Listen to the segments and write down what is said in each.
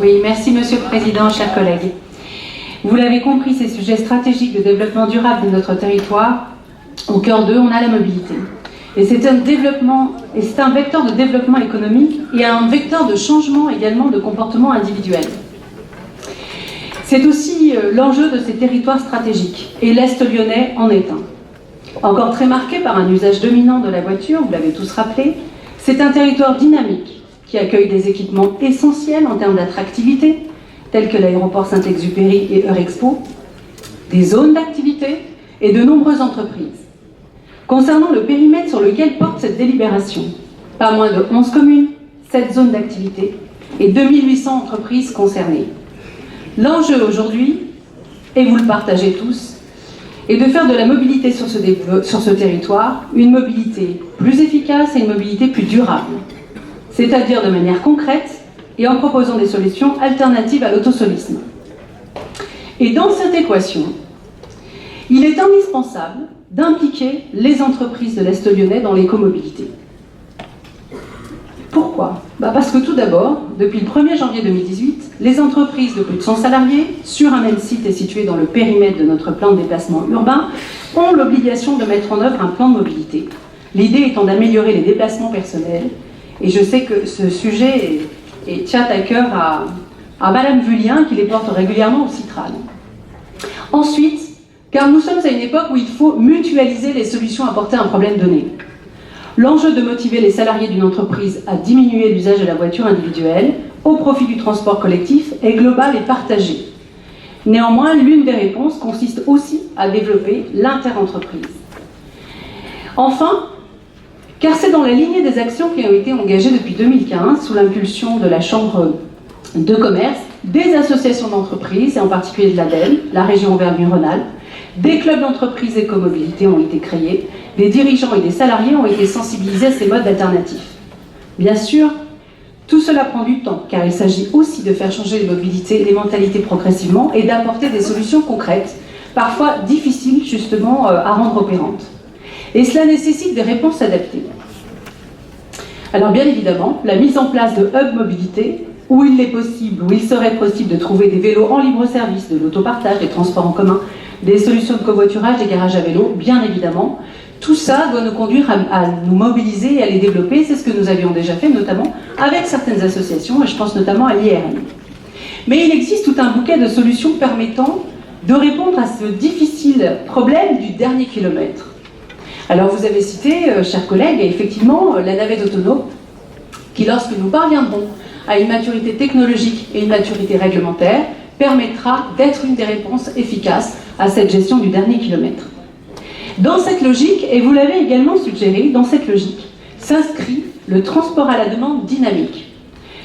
Oui, merci Monsieur le Président, chers collègues. Vous l'avez compris, ces sujets stratégiques de développement durable de notre territoire, au cœur d'eux, on a la mobilité. Et c'est un vecteur de développement économique et un vecteur de changement également de comportement individuel. C'est aussi l'enjeu de ces territoires stratégiques, et l'Est lyonnais en est un. Encore très marqué par un usage dominant de la voiture, vous l'avez tous rappelé, c'est un territoire dynamique qui accueille des équipements essentiels en termes d'attractivité, tels que l'aéroport Saint-Exupéry et Eurexpo, des zones d'activité et de nombreuses entreprises. Concernant le périmètre sur lequel porte cette délibération, pas moins de 11 communes, 7 zones d'activité et 2800 entreprises concernées. L'enjeu aujourd'hui, et vous le partagez tous, est de faire de la mobilité sur ce territoire une mobilité plus efficace et une mobilité plus durable, c'est-à-dire de manière concrète et en proposant des solutions alternatives à l'autosolisme. Et dans cette équation, il est indispensable d'impliquer les entreprises de l'Est lyonnais dans l'écomobilité. Pourquoi ? Parce que tout d'abord, depuis le 1er janvier 2018, les entreprises de plus de 100 salariés, sur un même site et situé dans le périmètre de notre plan de déplacement urbain, ont l'obligation de mettre en œuvre un plan de mobilité. L'idée étant d'améliorer les déplacements personnels, et je sais que ce sujet tient à cœur à Madame Vullien, qui les porte régulièrement au Citral. Ensuite, car nous sommes à une époque où il faut mutualiser les solutions apportées à un problème donné. L'enjeu de motiver les salariés d'une entreprise à diminuer l'usage de la voiture individuelle au profit du transport collectif est global et partagé. Néanmoins, l'une des réponses consiste aussi à développer l'interentreprise. Enfin, car c'est dans la lignée des actions qui ont été engagées depuis 2015 sous l'impulsion de la Chambre de commerce, des associations d'entreprises, et en particulier de l'ADEME, la région Auvergne-Rhône-Alpes, des clubs d'entreprise écomobilité ont été créés, des dirigeants et des salariés ont été sensibilisés à ces modes alternatifs. Bien sûr, tout cela prend du temps, car il s'agit aussi de faire changer les mobilités, les mentalités progressivement et d'apporter des solutions concrètes, parfois difficiles justement à rendre opérantes. Et cela nécessite des réponses adaptées. Alors bien évidemment, la mise en place de hubs mobilité, où il serait possible de trouver des vélos en libre service, de l'autopartage, des transports en commun, des solutions de covoiturage, des garages à vélo, bien évidemment. Tout ça doit nous conduire à nous mobiliser et à les développer. C'est ce que nous avions déjà fait, notamment avec certaines associations, et je pense notamment à l'IRN. Mais il existe tout un bouquet de solutions permettant de répondre à ce difficile problème du dernier kilomètre. Alors vous avez cité, chers collègues, effectivement, la navette autonome, qui lorsque nous parviendrons à une maturité technologique et une maturité réglementaire, permettra d'être une des réponses efficaces à cette gestion du dernier kilomètre. Dans cette logique, et vous l'avez également suggéré, dans cette logique s'inscrit le transport à la demande dynamique.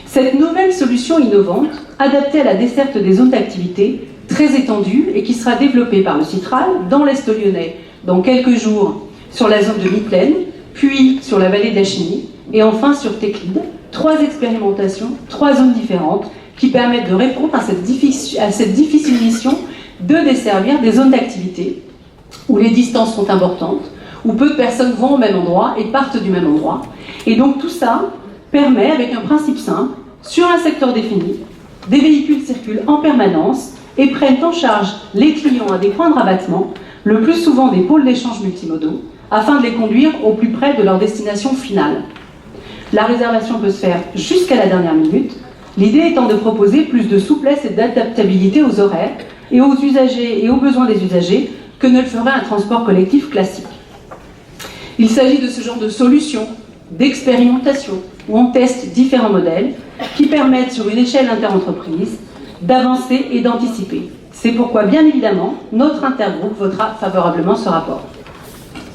Cette nouvelle solution innovante, adaptée à la desserte des zones d'activité, très étendue et qui sera développée par le Citral dans l'Est lyonnais dans quelques jours sur la zone de Mitelaine, puis sur la vallée de la Chigny, et enfin sur Téclide. 3 expérimentations, 3 zones différentes qui permettent de répondre à cette difficile mission de desservir des zones d'activité où les distances sont importantes, où peu de personnes vont au même endroit et partent du même endroit. Et donc tout ça permet, avec un principe simple, sur un secteur défini, des véhicules circulent en permanence et prennent en charge les clients à des points de rabattement, le plus souvent des pôles d'échange multimodaux, afin de les conduire au plus près de leur destination finale. La réservation peut se faire jusqu'à la dernière minute, l'idée étant de proposer plus de souplesse et d'adaptabilité aux horaires et aux usagers et aux besoins des usagers que ne le ferait un transport collectif classique. Il s'agit de ce genre de solutions, d'expérimentation, où on teste différents modèles qui permettent sur une échelle interentreprise d'avancer et d'anticiper. C'est pourquoi, bien évidemment, notre intergroupe votera favorablement ce rapport.